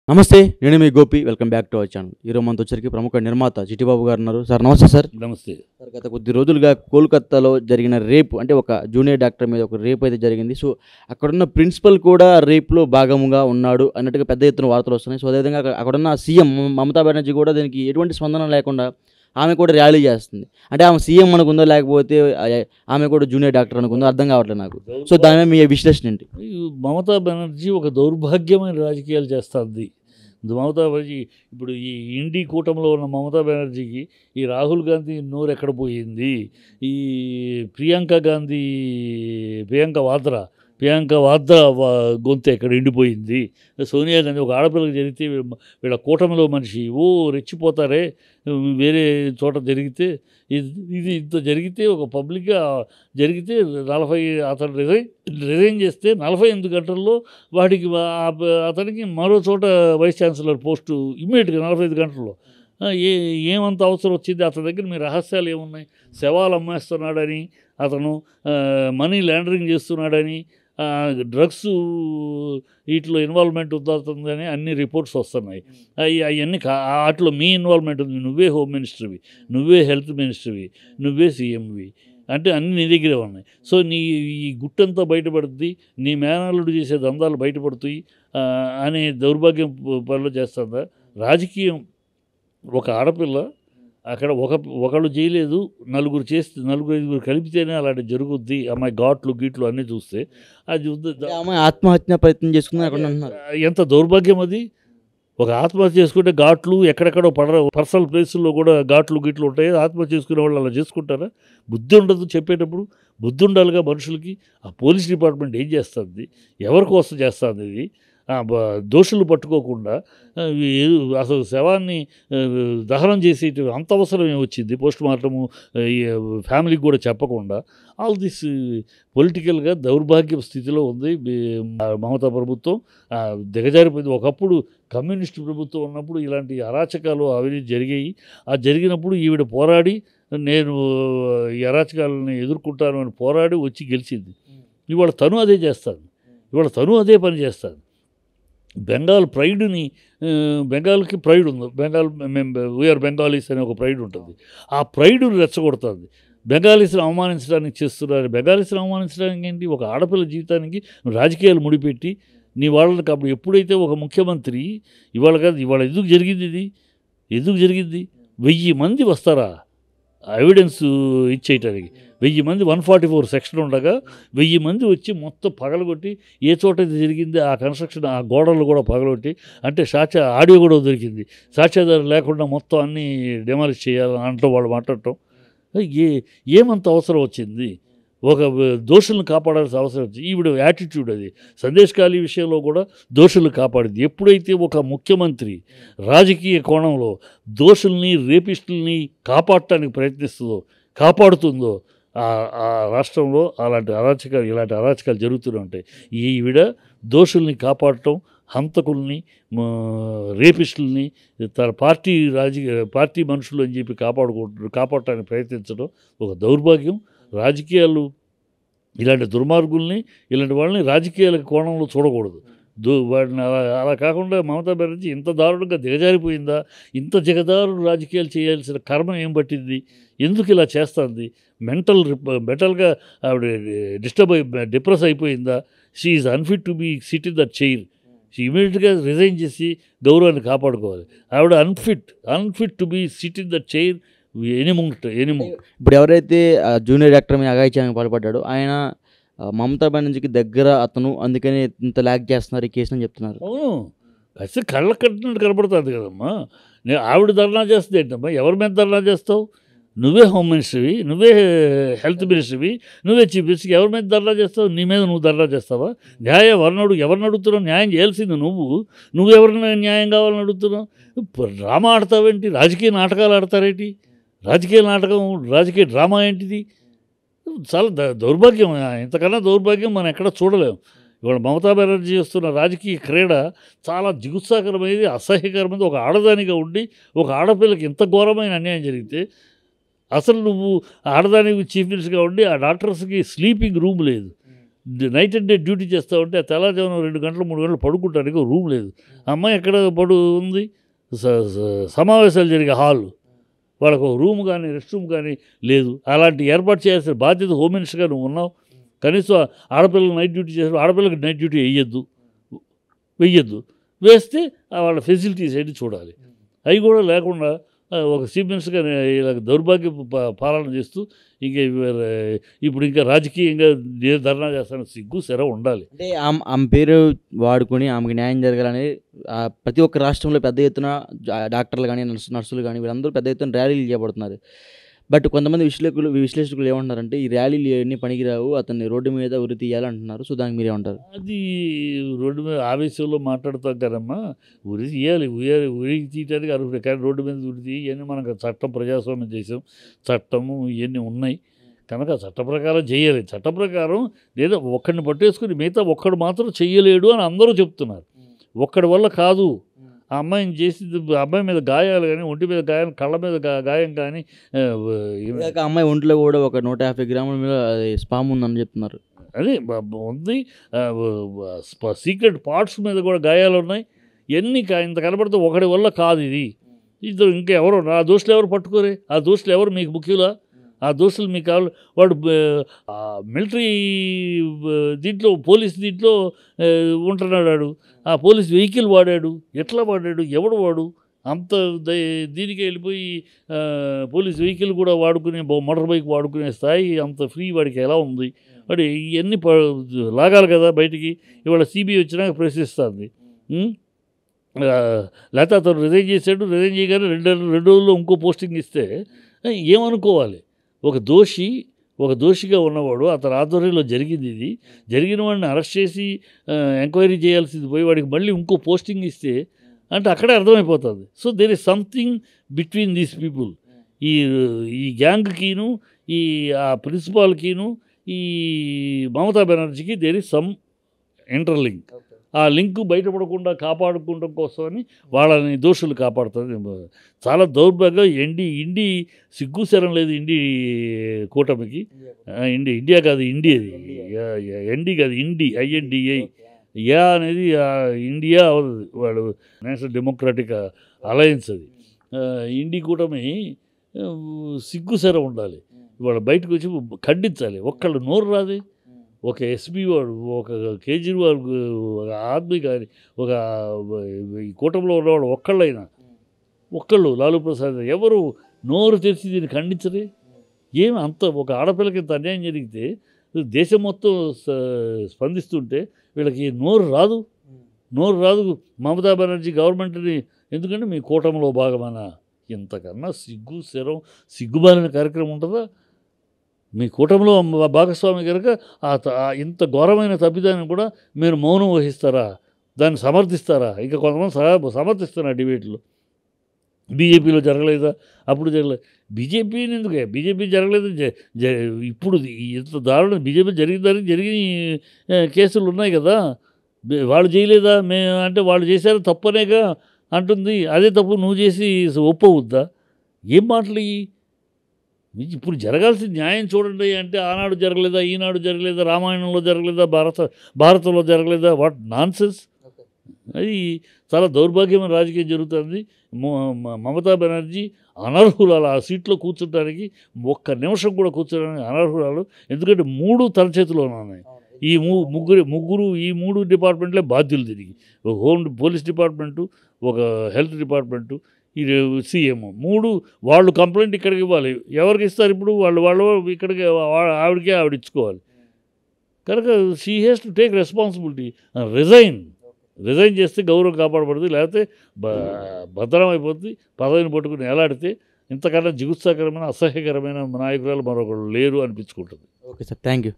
నమస్తే. నేను మీ Gopi. Welcome back to our channel. ఈరోజు మనతో వచ్చరికి ప్రముఖ నిర్మాత చిట్టిబాబు గారు ఉన్నారు. సార్ నమస్తే సార్. నమస్తే. సార్ గత కొద్ది రోజులుగా కోల్కత్తాలో జరిగిన రేప్ అంటే ఒక జూనియర్ డాక్టర్ మీద ఒక రేప్ అయితే జరిగింది. సో అక్కడున్న ప్రిన్సిపల్ కూడా రేప్లో భాగముగా ఉన్నాడు అన్నట్టుగా పెద్ద ఎత్తున వార్తలు వస్తున్నాయి. సో అదేవిధంగా అక్కడున్న సీఎం మమతా బెనర్జీ కూడా దీనికి ఎటువంటి స్పందన లేకుండా ఆమె కూడా ర్యాలీ చేస్తుంది. అంటే ఆమె సీఎం అనుకుందో లేకపోతే ఆమె కూడా జూనియర్ డాక్టర్ అనుకుందో అర్థం కావట్లేదు నాకు. సో దాని మీద మీ విశ్లేషణ ఏంటి? మమతా బెనర్జీ ఒక దౌర్భాగ్యమైన రాజకీయాలు చేస్తుంది. మమతా బెనర్జీ ఇప్పుడు ఈ ఇండి కూటమిలో ఉన్న మమతా బెనర్జీకి ఈ రాహుల్ గాంధీ నోరు ఎక్కడ పోయింది, ఈ ప్రియాంక వాద్రా గొంతు ఎక్కడ ఎండిపోయింది, సోనియా గాంధీ ఒక ఆడపిల్లకి జరిగితే వీళ్ళ కూటమిలో మనిషి రెచ్చిపోతారే, వేరే చోట జరిగితే ఇది ఇంత జరిగితే ఒక పబ్లిక్గా జరిగితే అతను రిజైన్ చేస్తే 48 గంటల్లో వాడికి అతనికి మరో చోట వైస్ ఛాన్సలర్ పోస్టు ఇమ్మీడియట్గా 45 గంటల్లో ఏమంత అవసరం వచ్చింది? అతని దగ్గర మీ రహస్యాలు ఏమున్నాయి? శవాలు అమ్మేస్తున్నాడని, అతను మనీ లాండరింగ్ చేస్తున్నాడని, డ్రగ్స్ వీటిలో ఇన్వాల్వ్మెంట్ అవుతుందని అన్ని రిపోర్ట్స్ వస్తున్నాయి. అవన్నీ వాటిలో మీ ఇన్వాల్వ్మెంట్ ఉంది. నువ్వే హోమ్ మినిస్టర్వి, నువ్వే హెల్త్ మినిస్టర్వి, నువ్వే సీఎంవి, అంటే అన్నీ నీ దగ్గరే ఉన్నాయి. సో నీ ఈ గుట్టంతా బయటపడుతుంది, నీ మేనల్లుడు చేసే దందాలు బయటపడుతాయి అనే దౌర్భాగ్యం పనులు చేస్తుందా రాజకీయం? ఒక ఆడపిల్ల అక్కడ ఒకళ్ళు చేయలేదు, నలుగురు 5 కలిపితేనే అలాంటి జరుగుద్ది. అమ్మాయి గీట్లు అన్నీ చూస్తే అది అమ్మాయి ఆత్మహత్య ప్రయత్నం చేసుకుంది అక్కడ అంటున్నారు. ఎంత దౌర్భాగ్యం అది! ఒక ఆత్మహత్య చేసుకుంటే ఘాట్లు ఎక్కడెక్కడో పర్సనల్ ప్లేసుల్లో కూడా ఘాట్లు ఉంటాయి. ఆత్మహత్య చేసుకునే వాళ్ళు అలా చేసుకుంటారా? బుద్ధి ఉండదు చెప్పేటప్పుడు. బుద్ధి ఉండాలిగా మనుషులకి. ఆ పోలీస్ డిపార్ట్మెంట్ ఏం చేస్తుంది? ఎవరి కోసం చేస్తుంది ఇది? దోషులు పట్టుకోకుండా అసలు శవాన్ని దహనం చేసి అంత అవసరం ఏమొచ్చింది? పోస్ట్ మార్టము ఫ్యామిలీకి కూడా చెప్పకుండా ఆల్ దిస్ పొలిటికల్గా దౌర్భాగ్య స్థితిలో ఉంది మమతా ప్రభుత్వం. దిగజారిపోయింది. ఒకప్పుడు కమ్యూనిస్టు ప్రభుత్వం ఉన్నప్పుడు ఇలాంటి అరాచకాలు అవినీతి జరిగాయి. జరిగినప్పుడు ఈవిడ పోరాడి నేను ఈ అరాచకాలను ఎదుర్కొంటాను అని పోరాడి వచ్చి గెలిచింది. ఇవాళ తను అదే చేస్తాను, ఇవాళ తను అదే పని చేస్తాను. బెంగాల్కి ప్రైడ్ ఉంది. వీఆర్ బెంగాలీస్ అనే ఒక ప్రైడ్ ఉంటుంది. ఆ ప్రైడ్ని రెచ్చగొడుతుంది. బెంగాలీస్ని అవమానించడానికి చేస్తున్నారు. బెంగాలీస్ని అవమానించడానికి ఏంటి? ఒక ఆడపిల్ల జీవితానికి రాజకీయాలు ముడిపెట్టి నీ వాళ్ళకి అప్పుడు ఎప్పుడైతే ఒక ముఖ్యమంత్రి ఇవాళ కాదు, ఇవాళ ఎందుకు జరిగింది? 1000 మంది వస్తారా ఎవిడెన్స్ ఇచ్చేయటానికి? 1000 మంది 144 సెక్షన్ ఉండగా 1000 మంది వచ్చి మొత్తం పగలగొట్టి ఏ చోట జరిగింది ఆ కన్స్ట్రక్షన్ ఆ గోడలు కూడా పగలగొట్టి, అంటే ఆడియో కూడా దొరికింది, సాక్ష్యాధారం లేకుండా మొత్తం అన్నీ డెమాలిష్ చేయాలని అంటూ వాళ్ళు మాట్లాడటం ఏమంత అవసరం వచ్చింది? ఒక దోషులను కాపాడాల్సిన అవసరం వచ్చింది. ఈవిడ యాటిట్యూడ్ అది. సందేశ్ ఖాళీ విషయంలో కూడా దోషులను కాపాడింది. ఎప్పుడైతే ఒక ముఖ్యమంత్రి రాజకీయ కోణంలో దోషుల్ని రేపిస్టుల్ని కాపాడటానికి కాపాడుతుందో ఆ రాష్ట్రంలో ఇలాంటి అరాచకాలు జరుగుతూనే ఉంటాయి. ఈవిడ దోషుల్ని కాపాడటం, హంతకుల్ని రేపిస్టుల్ని తన పార్టీ మనుషులు అని చెప్పి కాపాడటానికి ప్రయత్నించడం ఒక దౌర్భాగ్యం. రాజకీయాలు ఇలాంటి దుర్మార్గుల్ని ఇలాంటి వాళ్ళని రాజకీయాల కోణంలో చూడకూడదు. వాడిని అలా కాకుండా మమతా బెనర్జీ ఇంత దారుణంగా దిగజారిపోయిందా? ఇంత జగదారు రాజకీయాలు చేయాల్సిన కర్మ ఏం పట్టింది? ఎందుకు ఇలా చేస్తుంది? మెంటల్గా ఆవిడ డిప్రెస్ అయిపోయిందా? She is unfit to be sit in that chair. She ఇమీడియట్గా రిజైన్ చేసి గౌరవాన్ని కాపాడుకోవాలి. ఆవిడ unfit to be sit in that chair ఎనిమోంట్. ఇప్పుడు ఎవరైతే జూనియర్ డాక్టర్ మీద అఘాయిత్యానికి పాల్పడ్డాడో ఆయన మమతా బెనర్జీకి దగ్గర అతను, అందుకని ఇంత ల్యాక్ చేస్తున్నారు ఈ కేసు అని చెప్తున్నారు. అవును, అసలు కళ్ళకు కట్టినట్టు కనపడుతుంది కదమ్మా. ఆవిడ ధర్నా చేస్తుంది ఏంటమ్మా? ఎవరి మీద ధర్నా చేస్తావు? నువ్వే హోమ్ మినిస్టర్వి, నువ్వే హెల్త్ మినిస్టర్వి, నువ్వే చీఫ్ మినిస్టర్. ఎవరి మీద ధర్నా చేస్తావు? నీ మీద నువ్వు ధర్నా చేస్తావా? ఎవరిని అడుగుతున్నావు? న్యాయం చేయాల్సింది నువ్వు ఎవరిని న్యాయం కావాలని అడుగుతున్నావు? డ్రామా ఆడతావేంటి? రాజకీయ నాటకాలు ఆడతారేంటి? రాజకీయ డ్రామా ఏంటిది? చాలా దౌర్భాగ్యం. ఇంతకన్నా దౌర్భాగ్యం మనం ఎక్కడ చూడలేము. ఇవాళ మమతా బెనర్జీ చేస్తున్న రాజకీయ క్రీడ చాలా జిగుత్సాకరమైనది, అసహ్యకరమైనది. ఒక ఆడదానిగా ఉండి ఒక ఆడపిల్లకి ఇంత ఘోరమైన అన్యాయం జరిగితే అసలు నువ్వు ఆడదానికి చీఫ్ మినిస్టర్గా ఉండి ఆ డాక్టర్స్కి స్లీపింగ్ రూమ్ లేదు, నైట్ అండ్ డే డ్యూటీ చేస్తూ ఉంటే ఆ తెల్లవారుజామున 2 గంటలు 3 గంటలు పడుకుంటానికి రూమ్ లేదు. ఆ అమ్మాయి ఎక్కడ ఉంది, సమావేశాలు జరిగే హాల్, వాళ్ళకు ఒక రూమ్ కానీ రెస్ట్ రూమ్ కానీ లేదు. అలాంటి ఏర్పాటు చేయాల్సిన బాధ్యత హోమ్ మినిస్టర్గా నువ్వు ఉన్నావు. కనీసం ఆడపిల్లలు నైట్ డ్యూటీ చేస్తారు, ఆడపిల్లకి నైట్ డ్యూటీ వెయ్యొద్దు. వేస్తే వాళ్ళ ఫెసిలిటీస్ ఏంటి చూడాలి. అవి కూడా లేకుండా ఒక చీఫ్ మినిస్టర్గా ఇలా దౌర్భాగ్య పాలన చేస్తూ ఇప్పుడు ఇంకా రాజకీయంగా ధర్నా చేస్తాను, సిగ్గు శర ఉండాలి. అంటే ఆమె పేరు వాడుకొని ఆమెకు న్యాయం జరగాలని ప్రతి ఒక్క రాష్ట్రంలో పెద్ద ఎత్తున డాక్టర్లు కానీ నర్సులు కానీ వీళ్ళందరూ పెద్ద ఎత్తున ర్యాలీలు చేయబడుతున్నారు. బట్ కొంతమంది విశ్లేషకులు ఏమంటున్నారంటే ఈ ర్యాలీలు ఎన్ని పనికిరావు, అతన్ని రోడ్డు మీద ఉరి తీయాలి అంటున్నారు. సో దానికి మీరేమంటారు? అది రోడ్డు మీద ఆవేశంలో మాట్లాడతాం కదమ్మా. ఉరి తీయాలి, ఉరి తీయటానికి అర్హుడు. కానీ రోడ్డు మీద ఉరి తీయి ఇవన్నీ మనకు చట్టం, ప్రజాస్వామ్య దేశం, చట్టము ఇవన్నీ ఉన్నాయి కనుక చట్ట ప్రకారం చేయాలి. చట్ట ప్రకారం లేదా ఒక్కడిని పట్టేసుకుని మిగతా ఒక్కడు మాత్రం చెయ్యలేడు అని అందరూ చెప్తున్నారు. ఒక్కడి వల్ల కాదు. ఆ అమ్మాయిని చేసి అమ్మాయి మీద గాయాలు కానీ, ఒంటి మీద గాయాలు, కళ్ళ మీద గాయం కానీ, అమ్మాయి ఒంట్లో కూడా ఒక 150 గ్రాముల మీద స్పామ్ ఉందని చెప్తున్నారు. అదే ఉంది. సీక్రెట్ పార్ట్స్ మీద కూడా గాయాలు ఉన్నాయి. ఎన్ని ఇంత కనబడితే ఒకటి వల్ల కాదు ఇది. ఇద్దరు ఇంకెవరు ఆ దోషులు ఎవరు పట్టుకోరే? ఆ దోషులు ఎవరు మీకు ముఖ్యులా? ఆ దోషులు మీకు కావాలి. వాడు మిలిటరీ దీంట్లో పోలీస్ దీంట్లో ఉంటున్నాడు. వాడు ఆ పోలీస్ వెహికల్ వాడాడు. ఎట్లా వాడాడు? ఎవడు వాడు? అంత దీనికి వెళ్ళిపోయి పోలీస్ వెహికల్ కూడా వాడుకునే, మోటార్ బైక్ వాడుకునే స్థాయి అంత ఫ్రీ వాడికి ఎలా ఉంది? వాడు ఇవన్నీ లాగాలి కదా బయటికి. ఇవాళ సిబిఐ వచ్చినాక ప్రశ్నిస్తుంది. లేకపోతే అతను రిజైన్ చేశాడు, రిజైన్ చేయగానే 2 రోజుల్లో ఇంకో పోస్టింగ్ ఇస్తే ఏమనుకోవాలి? ఒక దోషిగా ఉన్నవాడు, అతని ఆధ్వర్యంలో జరిగింది ఇది, జరిగిన వాడిని అరెస్ట్ చేసి ఎంక్వైరీ చేయాల్సింది పోయి వాడికి మళ్ళీ ఇంకో పోస్టింగ్ ఇస్తే అంటే అక్కడే అర్థమైపోతుంది. So there is something between these people. ఈ గ్యాంగ్కిను, ఆ ప్రిన్సిపాల్కిను, ఈ మమతా బెనర్జీకి దేర్ ఇస్ సమ్ ఇంటర్లింక్. ఆ లింక్ బయటపడకుండా కాపాడుకోవడం కోసమని వాళ్ళని దోషులు కాపాడుతుంది. చాలా దౌర్భాగ్యం. ఇండి సిగ్గుశరం లేదు ఇండి కూటమికి. ఇండియా కాదు, ఇండియాది ఎన్డి కాదు, INDI అనేది ఇండియా అవుతుంది. వాడు నేషనల్ డెమోక్రాటిక్ అలయన్స్ అది. ఇండి కూటమి సిగ్గుశరం ఉండాలి. వాడు బయటకు వచ్చి ఖండించాలి. ఒక్కళ్ళు నోరు రాదే. ఒక ఎస్పీ వాడు, ఒక కేజ్రీవాల్, ఒక ఆద్మీ కానీ, ఒక ఈ కూటమిలో ఉన్నవాడు ఒక్కళ్ళు లాలూ ప్రసాద్ ఎవరు నోరు తెరిచి దీన్ని ఖండించరే? ఏమి అంత ఒక ఆడపిల్లకి ఇంత అన్యాయం జరిగితే దేశం మొత్తం స్పందిస్తుంటే వీళ్ళకి నోరు రాదు. మమతా బెనర్జీ గవర్నమెంట్ని ఎందుకంటే మీ కూటమిలో భాగమనా? ఇంతకన్నా సిగ్గుబాలిన కార్యక్రమం ఉంటుందా? మీ కూటమిలో భాగస్వామి కనుక ఇంత ఘోరమైన తప్పిదాన్ని కూడా మీరు మౌనం వహిస్తారా? దాన్ని సమర్థిస్తారా? ఇంకా కొంతమంది సమర్థిస్తున్నారు డిబేట్లో. బీజేపీలో జరగలేదా? అప్పుడు జరగలేదు. బీజేపీని ఎందుకే? బీజేపీ జరగలేదు. ఇప్పుడు ఇంత దారుణం బీజేపీ జరిగిన కేసులు ఉన్నాయి కదా. వాళ్ళు చేయలేదా? అంటే వాళ్ళు చేశారు తప్పనేగా అంటుంది. అదే తప్పు నువ్వు చేసి ఒప్పవుద్దా? ఏం మాటలు ఇవి? ఇప్పుడు జరగాల్సిన న్యాయం చూడండి అంటే ఆనాడు జరగలేదా, ఈనాడు జరగలేదా, రామాయణంలో జరగలేదా, భారతంలో జరగలేదా? What nonsense. అది చాలా దౌర్భాగ్యమైన రాజకీయం జరుగుతుంది. మమతా బెనర్జీ అనర్హురాలు. ఆ సీట్లో కూర్చోడానికి ఒక్క నిమిషం కూడా కూర్చోడానికి అనర్హురాలు. ఎందుకంటే 3 తన చేతిలోనే ఉన్నాయి. ఈ ముగ్గురు ఈ 3 డిపార్ట్మెంట్లే బాధ్యులు దీనికి. ఒక పోలీస్ డిపార్ట్మెంటు, ఒక హెల్త్ డిపార్ట్మెంటు, ఈ సీఎం. 3 వాళ్ళు కంప్లైంట్ ఇక్కడికి ఇవ్వాలి. ఎవరికి ఇస్తారు ఇప్పుడు? వాళ్ళు ఇక్కడికి ఆవిడ ఇచ్చుకోవాలి. కనుక she has to take responsibility. Resign చేస్తే గౌరవం కాపాడబడుతుంది. లేకపోతే భద్రం అయిపోతుంది. పదవిని పట్టుకుని ఎలాడితే ఇంతకన్నా జిగుత్సాకరమైన, అసహ్యకరమైన నాయకురాలు మరొకరు లేరు అనిపించుకుంటుంది. Okay sir, thank you.